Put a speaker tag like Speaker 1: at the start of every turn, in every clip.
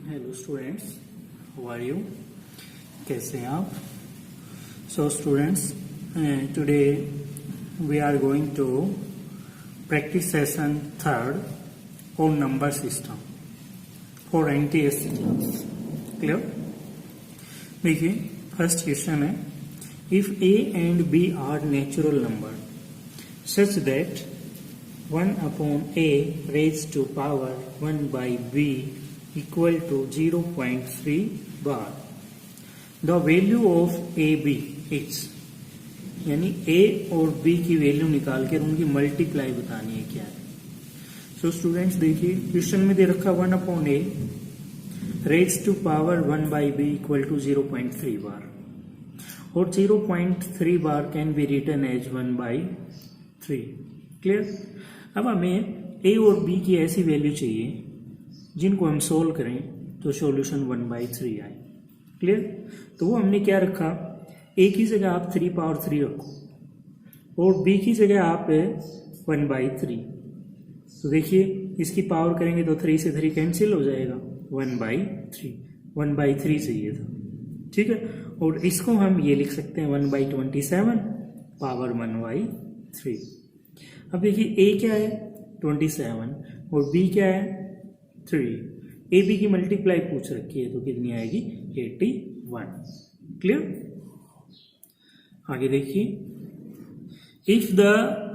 Speaker 1: Hello students, how are you? कैसे हैं आप? So students, today we are going to practice session 3rd on number system for NTSC class. Clear? देखिए, first question है, if A and B are natural number such that 1 upon A raised to power 1 by B equal to 0.3 bar. The value of AB is, यानी A और B की value निकाल कर उनकी multiply बतानी है क्या है. सो स्टूडेंट्स देखिए, क्वेश्चन में दे रखा 1 upon A raise to power 1 by B equal to 0.3 bar, और 0.3 bar can be written as 1 by 3. Clear? अब हमें A और B की ऐसी वैल्यू चाहिए जिनको हम सोल्व करें तो सॉल्यूशन 1 by 3 आए. क्लियर? तो वो हमने क्या रखा, A की जगह आप 3 पावर 3 रखो और B की जगह आप 1 by 3. तो देखिए, इसकी पावर करेंगे तो 3 से 3 कैंसिल हो जाएगा, 1 by 3. 1 by 3 चाहिए था. ठीक है, और इसको हम ये लिख सकते हैं 1 by 27 पावर 1 by 3. अब देखिए, A क्या है 27 और B क्या है 3. ए बी की मल्टीप्लाई पूछ रखी है तो कितनी आएगी 81. क्लियर? आगे देखिए, if the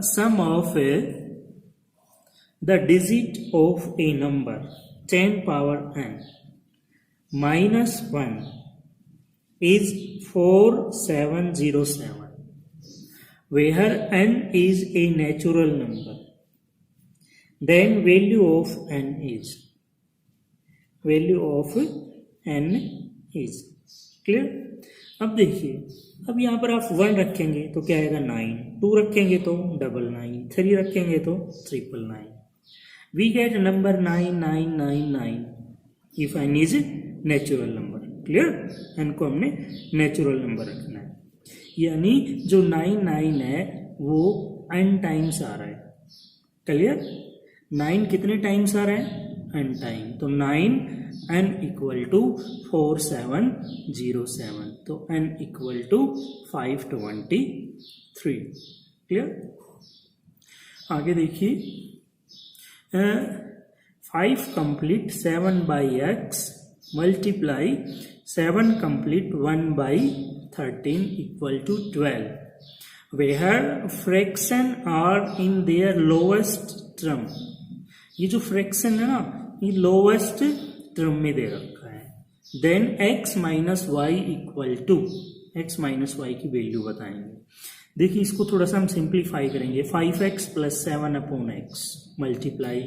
Speaker 1: sum of the digit of a number 10 power n minus 1 is 4707 where n is a natural number, then value of n is clear? अब देखिए, अब यहां पर आप 1 रखेंगे तो क्या आएगा 9, 2 रखेंगे तो 99, 3 रखेंगे तो 999. We get number 9999 if n is natural number. Clear? n को हमने नेचुरल नंबर रखना है, यानी जो 99 है वो n टाइम्स आ रहा है. क्लियर? 9 कितने टाइम्स आ रहा है n टाइम, तो 9 n इक्वल टू 4707, तो n इक्वल टू 523. क्लियर? आगे देखिए, 5 complete 7 by x multiply 7 complete 1 by 13 equal to 12 where fraction are in their lowest term. ये जो फ्रैक्शन है ना, ये लोएस्ट टर्म में दे रखा है. Then x minus y equal to, x minus y की वैल्यू बताएंगे. देखिए, इसको थोड़ा सा हम सिंप्लीफाई करेंगे. 5x plus 7 upon x multiply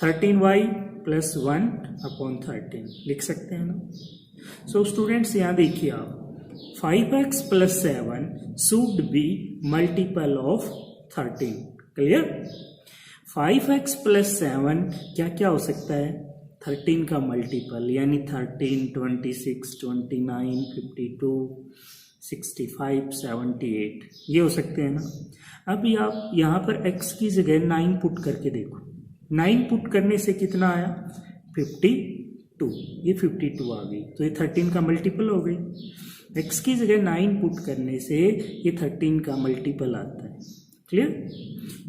Speaker 1: 13y plus 1 upon 13 लिख सकते हैं ना. सो स्टूडेंट्स, यहाँ देखिए आप, 5x plus 7 should be multiple of 13. Clear? 5x plus 7 क्या क्या हो सकता है, 13 का मल्टीपल, यानी 13, 26, 29, 52, 65, 78 ये हो सकते हैं ना. अभी आप यहाँ पर x की जगह 9 पुट करके देखो. 9 पुट करने से कितना आया 52. ये 52 आ गई, तो ये 13 का मल्टीपल हो गई. x की जगह 9 पुट करने से ये 13 का मल्टीपल आता है. क्लियर?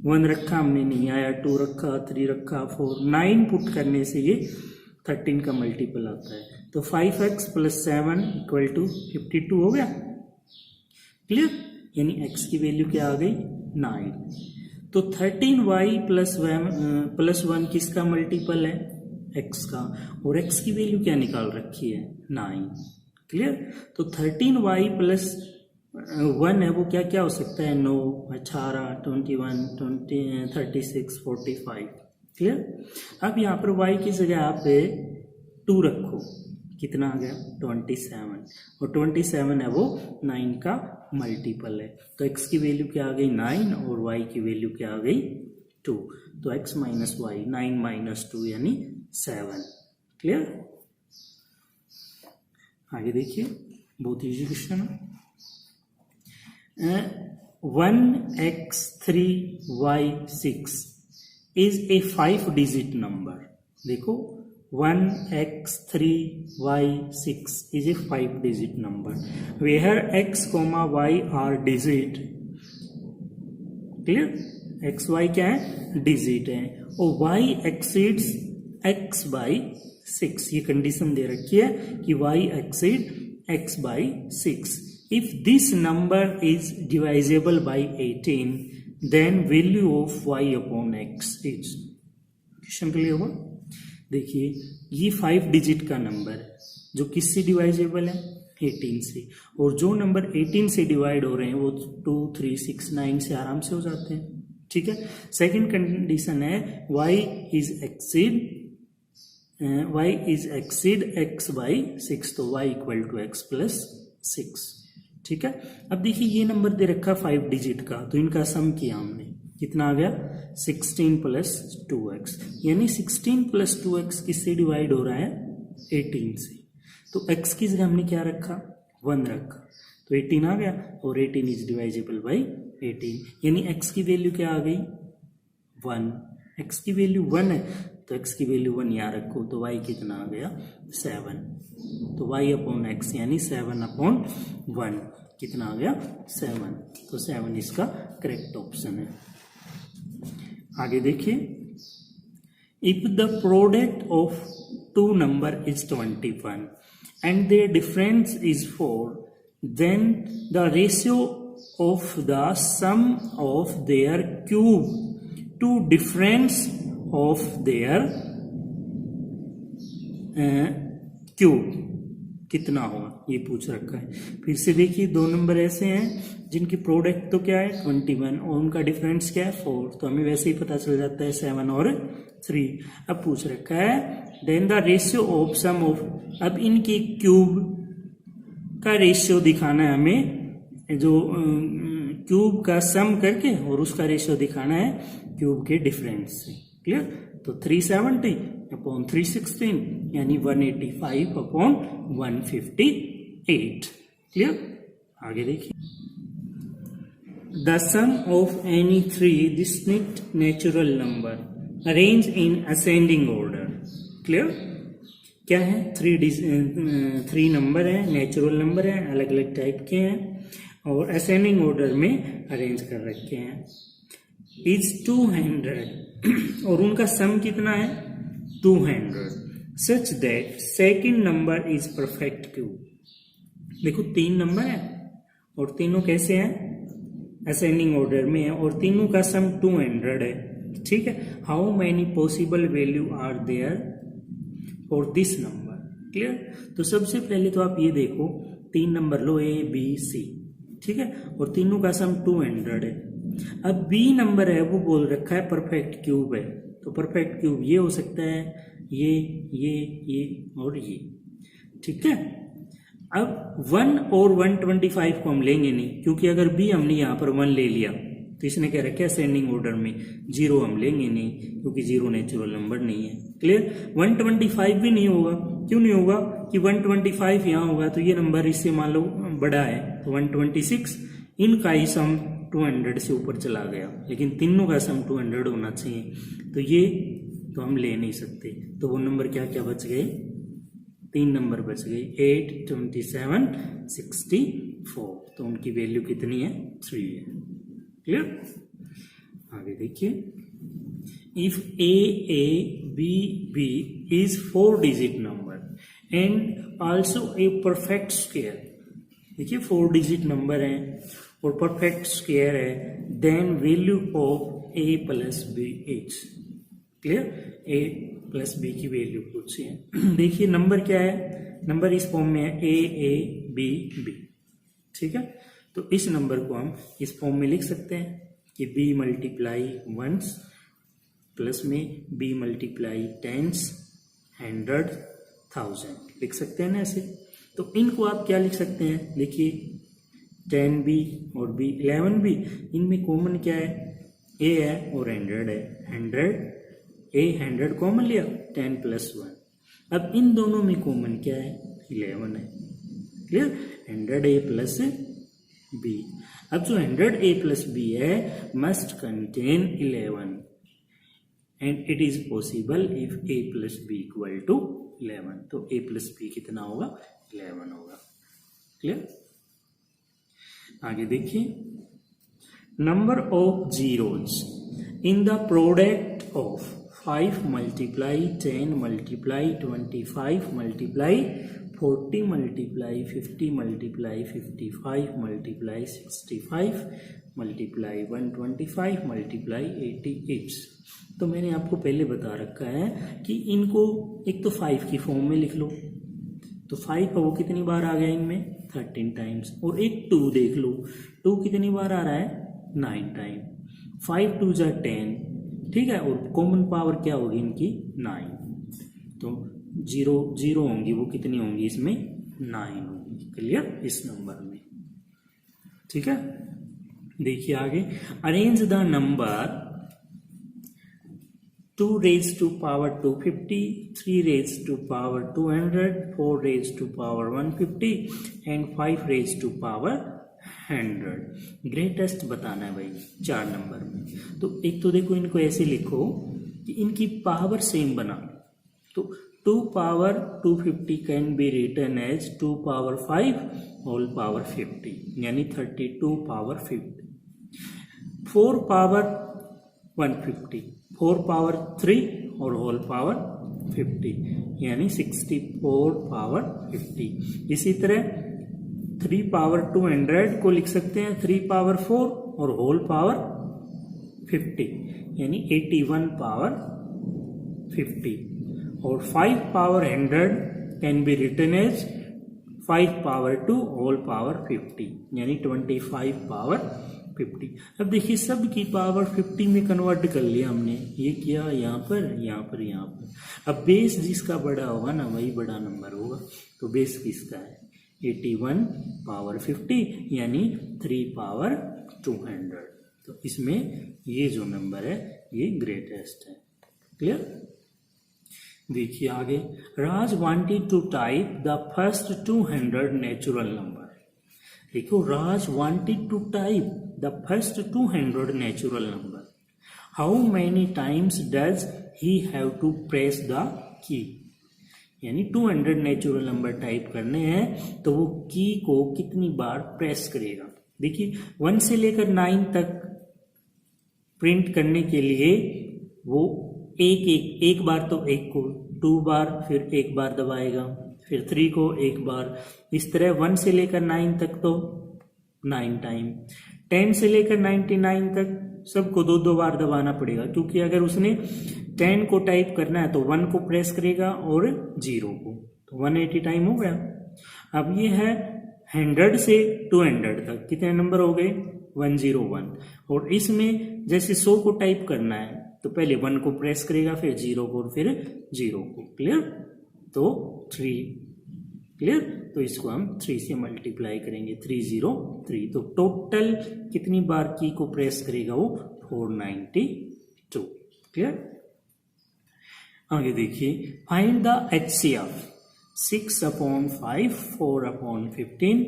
Speaker 1: 1 रखा हमने, नहीं आया. 2 रखा, 3 रखा, 4, 9 पुट करने से ये 13 का मल्टीपल आता है. तो 5x प्लस 7 इक्वल टू 52 हो गया. क्लियर? यानी x की वैल्यू क्या आ गई 9. तो 13y प्लस 1 किसका मल्टीपल है, x का, और x की वैल्यू क्या निकाल रखी है 9. क्लियर? तो 13y प्लस 1 है वो क्या क्या हो सकता है, 9, 18, 21, 36, 45. क्लियर? अब यहाँ पर y की जगह आप 2 रखो, कितना आ गया 27, और 27 है वो 9 का मल्टीपल है. तो x की वैल्यू क्या आ गई 9 और y की वैल्यू क्या आ गई 2. तो x माइनस वाई 9 माइनस 2 यानी 7. क्लियर? आगे देखिए, बहुत इजी क्वेश्चन है. 1x3y6 is a 5 digit number. देखो, 1x3y6 is a 5-digit number where x, y are digit. क्लियर? एक्स वाई क्या है? डिजिट है, और y एक्सीड्स x बाई 6. ये कंडीशन दे रखी है कि y exceed x by 6. If this number is divisible by 18 then value of y upon x is. Question clear होगा? देखिए ये 5 डिजिट का नंबर है जो किससे डिवाइजेबल है? 18 से. और जो नंबर 18 से डिवाइड हो रहे हैं वो 2, 3, 6, 9 से आराम से हो जाते हैं. ठीक है. सेकंड कंडीशन है y is exceed x by 6, तो y equal to x plus 6. ठीक है. अब देखिए ये नंबर दे रखा 5 डिजिट का, तो इनका सम किया हमने, कितना आ गया? 16 प्लस 2x. यानी 16 प्लस 2x किससे डिवाइड हो रहा है? 18 से. तो x की जगह हमने क्या रखा? 1 रखा, तो 18 आ गया, और 18 इज डिवाइजेबल बाई 18. यानी x की वैल्यू क्या आ गई? 1. x की वैल्यू 1 है, तो x की वैल्यू 1 यहाँ रखो, तो y कितना आ गया? 7. तो y अपॉन x यानी 7 अपॉन 1 कितना आ गया? 7. तो 7 इसका करेक्ट ऑप्शन है. आगे देखिए, if the product of 2 number is 21 and their difference is 4, then the ratio of the sum of their cube to difference of their cube कितना होगा, ये पूछ रखा है. फिर से देखिए 2 नंबर ऐसे हैं जिनकी प्रोडक्ट तो क्या है? 21, और उनका डिफरेंस क्या है? 4. तो हमें वैसे ही पता चल जाता है 7 और 3. अब पूछ रखा है then the ratio of sum of. अब इनके क्यूब का रेशियो दिखाना है हमें, जो क्यूब का सम करके, और उसका रेशियो दिखाना है क्यूब के डिफरेंस से. क्लियर? तो 370 अपॉन 316 यानी 185 अपॉन 158. क्लियर? आगे देखिए, the sum of any 3 distinct natural number arrange in ascending order. Clear? क्या है? 3 नंबर है, नेचुरल नंबर है, अलग अलग टाइप के हैं, और असेंडिंग ऑर्डर में अरेंज कर रखे हैं. इज 200 और उनका सम कितना है? 200. Such that second number is perfect cube. देखो 3 नंबर है और तीनों कैसे हैं? असेंडिंग ऑर्डर में है, और तीनों का सम 200 है. ठीक है. How many possible value are there for this number. Clear? तो सबसे पहले तो आप ये देखो, 3 नंबर लो, A B C. ठीक है. और तीनों का सम 200 है. अब B नंबर है वो बोल रखा है परफेक्ट क्यूब है, तो परफेक्ट क्यूब ये हो सकता है, ये और ये. ठीक है. अब 1 और 125 को हम लेंगे नहीं, क्योंकि अगर B हमने यहाँ पर 1 ले लिया तो इसने क्या रखा है असेंडिंग ऑर्डर में. 0 हम लेंगे नहीं, क्योंकि 0 नेचुरल नंबर नहीं है. क्लियर? 125 भी नहीं होगा. क्यों नहीं होगा? कि 125 यहाँ होगा तो ये नंबर इससे मान लो बड़ा है, तो 126. इनका ही सम 200 से ऊपर चला गया, लेकिन तीनों का सम 200 होना चाहिए, तो ये तो हम ले नहीं सकते. तो वो नंबर क्या क्या बच गए? 3 नंबर बच गए, 8, 27, 64. तो उनकी वैल्यू कितनी है? 3 है. क्लियर? आगे देखिए, if a b b is 4 digit number and also a perfect square. देखिए 4 डिजिट नंबर है और परफेक्ट स्क्वायर है, then value of a plus b is. Clear? a plus b की वैल्यू पूछी है. देखिए नंबर क्या है? नंबर इस फॉर्म में है a b b. ठीक है. तो इस नंबर को हम इस फॉर्म में लिख सकते हैं कि b मल्टीप्लाई 1s प्लस में b मल्टीप्लाई 10s 100 1000 लिख सकते हैं ना ऐसे. तो इनको आप क्या लिख सकते हैं? देखिए 10b और b 11b, इनमें कॉमन क्या है? a है और 100 है. 100 कॉमन लिया, 10 प्लस 1. अब इन दोनों में कॉमन क्या है? 11 है. क्लियर? 100a plus b. अब जो 100a प्लस b है must contain 11, and it is possible if a plus b equal to 11। तो a प्लस बी कितना होगा, 11 होगा। क्लियर। आगे देखिए, number of zeros in the product of 5 multiply 10 multiply 25 multiply 40 multiply 50 multiply 55 multiply 65 multiply 125 multiply 88। तो मैंने आपको पहले बता रखा है कि इनको एक तो 5 की फॉर्म में लिख लो, तो 5 वो कितनी बार आ गया इनमें, 13 टाइम्स। और एक 2 देख लो, 2 कितनी बार आ रहा है, 9 टाइम। 5 2 जा 10, ठीक है। और कॉमन पावर क्या होगी इनकी, 9। तो जीरो जीरो होंगी, वो कितनी होंगी इसमें, 9 होंगी। क्लियर, इस नंबर में। ठीक है, देखिए आगे, arrange the number 2 raised to power 250, 3 raised to power 200, 4 raised to power 150 and 5 raised to power 100। Greatest बताना है भाई 4 नंबर में। तो एक तो देखो, इनको ऐसे लिखो कि इनकी पावर सेम बना। तो 2 power 250 can be written as 2 power 5 whole power 50, यानी 32 पावर 50। 4 पावर 150, 4 पावर 3 और होल पावर 50, यानी 64 पावर 50। इसी तरह 3 पावर 200 को लिख सकते हैं 3 पावर 4 और होल पावर 50, यानी 81 पावर 50। और 5 power 100 can be written as 5 power 2 whole power 50, यानी 25 पावर 50। अब देखिए, सब की पावर 50 में कन्वर्ट कर लिया हमने। ये किया यहाँ पर, यहाँ पर, यहाँ पर। अब बेस जिसका बड़ा होगा ना, वही बड़ा नंबर होगा। तो बेस किसका है, 81 पावर 50, यानी 3 पावर 200। तो इसमें ये जो नंबर है ये ग्रेटेस्ट है। क्लियर। देखिए आगे, Raj wanted to type the first 200 natural number. देखो, Raj wanted to type the first 200 natural number. How many times does he have to press the key. यानी 200 नेचुरल नंबर टाइप करने हैं तो वो की को कितनी बार प्रेस करेगा। देखिए, 1 से लेकर 9 तक प्रिंट करने के लिए वो एक बार तो 1 को 2 बार, फिर 1 बार दबाएगा, फिर 3 को 1 बार। इस तरह 1 से लेकर 9 तक तो 9 टाइम। 10 से लेकर 99 तक सबको 2-2 बार दबाना पड़ेगा, क्योंकि अगर उसने 10 को टाइप करना है तो 1 को प्रेस करेगा और 0 को, तो 180 टाइम हो गया। अब ये है 100 से 200 तक कितने नंबर हो गए, 101। और इसमें जैसे 100 को टाइप करना है तो पहले 1 को प्रेस करेगा, फिर 0 को, फिर 0 को। क्लियर। तो 3। क्लियर। तो इसको हम 3 से मल्टीप्लाई करेंगे, 303। तो टोटल कितनी बार की को प्रेस करेगा वो, 492। क्लियर। आगे देखिए, फाइंड द HCF 6/5, 4/15,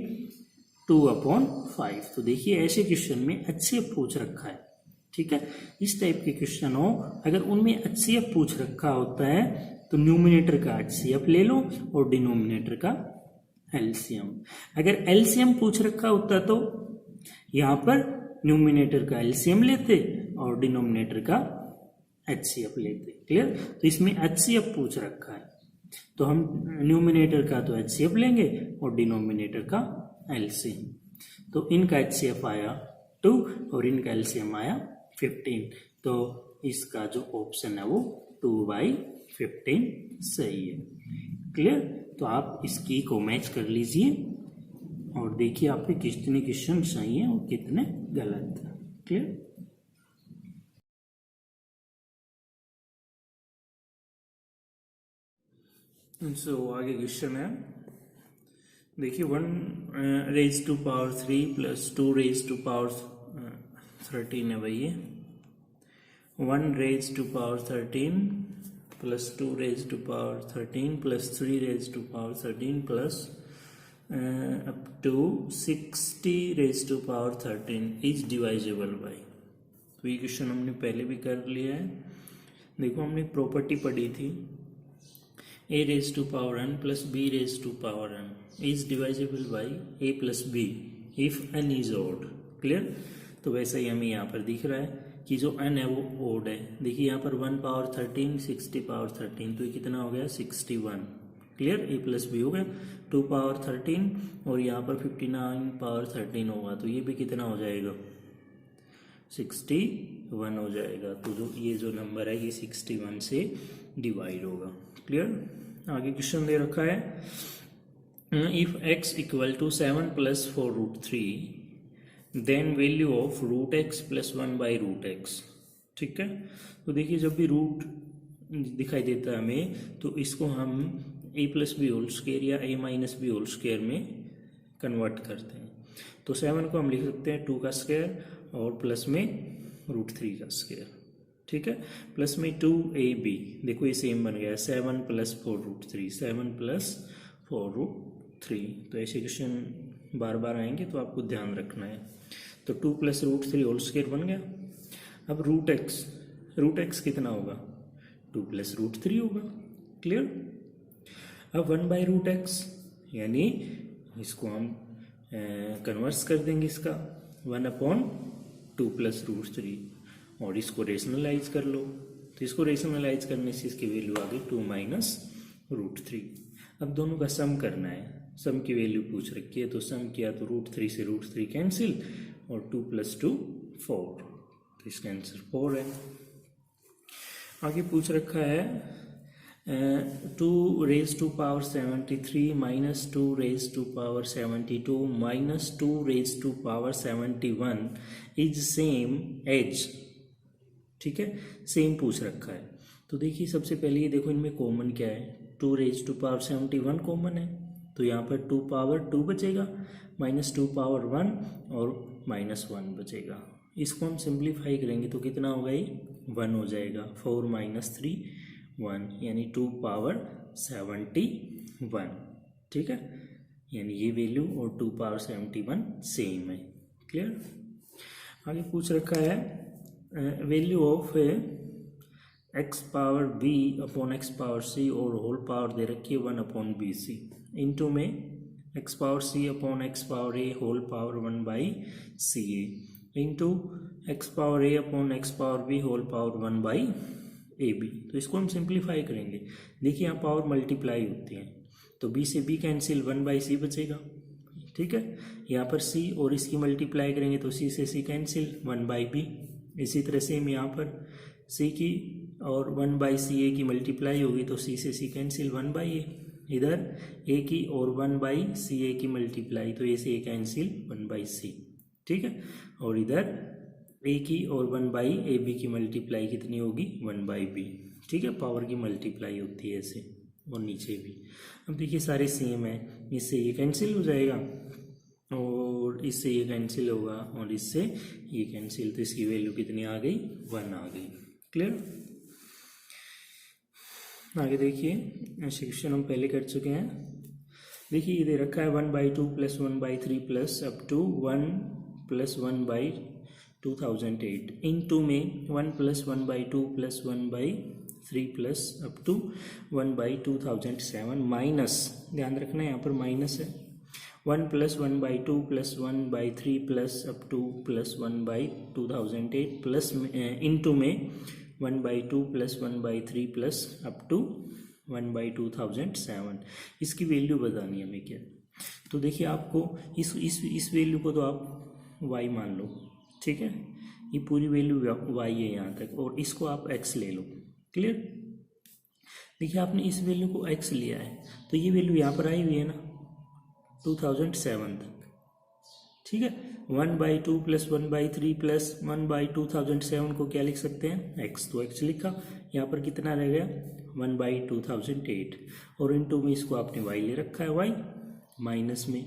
Speaker 1: 2/5। तो देखिए, ऐसे क्वेश्चन में HCF पूछ रखा है। ठीक है, इस टाइप के क्वेश्चन हो, अगर उनमें HCF पूछ रखा होता है तो न्यूमिनेटर का HCF ले लो और डिनोमिनेटर का LCM। अगर LCM पूछ रखा होता तो यहाँ पर न्यूमिनेटर का LCM लेते और डिनोमिनेटर का HCF लेते। क्लियर। तो इसमें HCF पूछ रखा है तो हम न्यूमिनेटर का तो HCF लेंगे और डिनोमिनेटर का LCM। तो इनका HCF आया 2 और इनका LCM आया 15। तो इसका जो ऑप्शन है वो 2/15 सही है। क्लियर। तो आप इस की को मैच कर लीजिए और देखिए आपके कितने क्वेश्चन सही हैं और कितने गलत हैं। क्लियर। आगे क्वेश्चन है, देखिए 1 raised to power 3 plus 2 raised to power 13 है भाई। ये 1 raised to power 13 plus 2 raised to power 13 plus 3 raised to power 13 plus up to 60 raised to power 13 is divisible by। तो ये क्वेश्चन हमने पहले भी कर लिया है। देखो हमने प्रॉपर्टी पढ़ी थी a raised to power n plus b raised to power n is divisible by a plus b if n is odd। Clear. तो वैसा ही हमें यहाँ पर दिख रहा है कि जो n है वो ओड है। देखिए यहाँ पर 1 पावर 13 60 पावर 13 तो ये कितना हो गया 61। क्लियर। a प्लस बी हो गया 2 पावर 13 और यहाँ पर 59 पावर 13 होगा तो ये भी कितना हो जाएगा 61 हो जाएगा। तो जो ये जो नंबर है ये 61 से डिवाइड होगा। क्लियर। आगे क्वेश्चन दे रखा है if x equal to 7 plus 4 root 3 then value of root x plus 1 by root x. ठीक है। तो देखिए जब भी रूट दिखाई देता है हमें तो इसको हम a plus b whole square या a minus b whole square में कन्वर्ट करते हैं। तो 7 को हम लिख सकते हैं 2 का स्क्वायर और प्लस में रूट 3 का स्क्वायर। ठीक है। प्लस में 2ab देखो ये सेम बन गया 7 प्लस 4 रूट 3 7 प्लस 4 रूट 3। तो ऐसे क्वेश्चन बार बार आएंगे तो आपको ध्यान रखना है। तो 2 प्लस रूट 3 होल स्क्वायर बन गया। अब रूट एक्स कितना होगा 2 प्लस रूट 3 होगा। क्लियर। अब 1 बाई रूट एक्स यानी इसको हम कन्वर्स कर देंगे इसका 1 अपॉन 2 प्लस रूट 3 और इसको रेशनलाइज कर लो। तो इसको रेशनलाइज करने से इसकी वैल्यू आ गई 2 माइनस रूट 3। अब दोनों का सम करना है। सम की वैल्यू पूछ रखी है तो सम किया तो रूट 3 से रूट 3 कैंसिल और 2 प्लस 2 4 तो इसका आंसर 4 है। आगे पूछ रखा है 2 raise to power 73 minus 2 raise to power 72 minus 2 raise to power 71 is same as. ठीक है। सेम पूछ रखा है। तो देखिए सबसे पहले ये देखो इनमें कॉमन क्या है 2 रेज टू पावर 71 कॉमन है तो यहाँ पर 2 पावर 2 बचेगा माइनस 2 पावर 1 और माइनस 1 बचेगा। इसको हम सिंप्लीफाई करेंगे तो कितना होगा ये 1 हो जाएगा 4 माइनस 3 1 यानी 2 पावर 71। ठीक है। यानी ये वैल्यू और 2 पावर 71 सेम है। क्लियर। आगे पूछ रखा है value of X power B upon X power C और होल पावर दे रखी है 1 अपॉन बी सी इंटू में X power C upon X power A whole power 1 by C A into X power A upon X power B whole power 1 by A B. तो इसको हम simplify करेंगे। देखिए यहाँ पावर मल्टीप्लाई होती है तो बी से बी कैंसिल 1 बाई सी बचेगा। ठीक है। यहाँ पर सी और इसकी मल्टीप्लाई करेंगे तो सी से सी कैंसिल 1 बाई बी। इसी तरह से हम यहाँ पर सी की और 1 बाई सी ए की मल्टीप्लाई होगी तो सी से सी कैंसिल 1 बाई ए। इधर ए की और 1 बाई सी ए की मल्टीप्लाई तो ए से ए कैंसिल 1 बाई सी। ठीक है। और इधर ए की और 1 बाई ए बी की मल्टीप्लाई कितनी होगी 1 बाई बी। ठीक है। पावर की मल्टीप्लाई होती है ऐसे और नीचे भी। अब देखिए सारे सेम है इससे ये कैंसिल हो जाएगा और इससे ये कैंसिल होगा और इससे ये कैंसिल तो इसकी वैल्यू कितनी आ गई 1 आ गई। क्लियर। आगे देखिए ऐसे क्वेश्चन हम पहले कर चुके हैं। देखिए ये दे रखा है 1 by 2 plus 1 by 3 plus up to 1 plus 1 by 2008 into में 1 plus 1 by 2 plus 1 by 3 plus up to 1 by 2007 minus ध्यान रखना है यहाँ पर माइनस है 1 plus 1 by 2 plus 1 by 3 plus up to plus 1 by 2008 plus into में 1 by 2 plus 1 by 3 plus up to 1 by 2007। इसकी value बतानी है हमें क्या। तो देखिए आपको इस वैल्यू को तो आप y मान लो। ठीक है। ये पूरी वैल्यू y है यहाँ तक और इसको आप x ले लो। क्लियर। देखिए आपने इस वैल्यू को x लिया है तो ये वैल्यू यहाँ पर आई हुई है ना 2007 तक। ठीक है। 1 by 2 plus 1 by 3 plus 1 by 2007 को क्या लिख सकते हैं x। तो x लिखा यहाँ पर कितना रह गया 1 बाई 2008 और इनटू में इसको आपने y ले रखा है y माइनस में।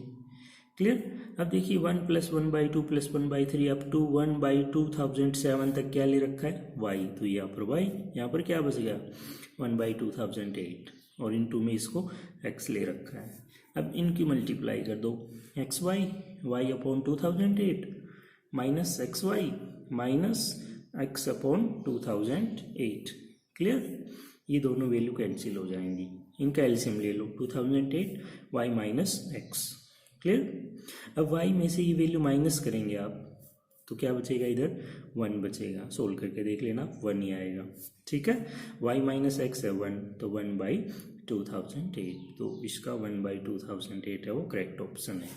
Speaker 1: क्लियर। अब देखिए 1 plus 1 by 2 plus 1 by 3 up to 1 by 2007 तक क्या ले रखा है y। तो यहाँ पर y यहाँ पर क्या बच गया 1 बाई 2008 और इनटू में इसको x ले रखा है। अब इनकी मल्टीप्लाई कर दो x y upon 2008 minus x y minus x upon 2008। Clear, ये दोनों वैल्यू कैंसिल हो जाएंगी, इनका एलसीएम ले लो 2008 y माइनस एक्स। क्लियर, अब y में से ये वैल्यू माइनस करेंगे आप तो क्या बचेगा, इधर 1 बचेगा, सोल्व करके देख लेना 1 ही आएगा। ठीक है, y माइनस एक्स है 1, तो 1/2008, तो इसका 1/2008 है वो करेक्ट ऑप्शन है।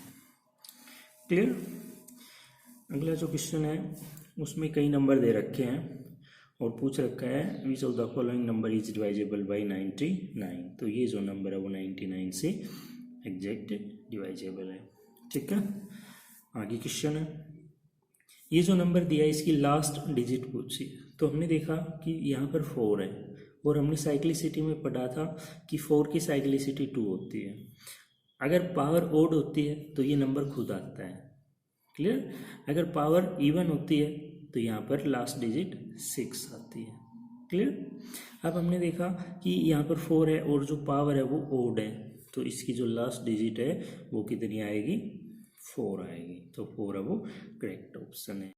Speaker 1: क्लियर, अगला जो क्वेश्चन है उसमें कई नंबर दे रखे हैं और पूछ रखा है which of the following number is divisible by 99, तो ये जो नंबर है वो 99 से एग्जैक्ट डिवाइजेबल है। ठीक है, आगे क्वेश्चन है, ये जो नंबर दिया है इसकी लास्ट डिजिट पूछी, तो हमने देखा कि यहाँ पर 4 है और हमने साइक्लिसिटी में पढ़ा था कि 4 की साइक्लिसिटी 2 होती है। अगर पावर ओड होती है तो ये नंबर खुद आता है। क्लियर, अगर पावर इवन होती है तो यहाँ पर लास्ट डिजिट 6 आती है। क्लियर, अब हमने देखा कि यहाँ पर 4 है और जो पावर है वो ओड है, तो इसकी जो लास्ट डिजिट है वो कितनी आएगी, 4 आएगी, तो 4 है वो करेक्ट ऑप्शन है।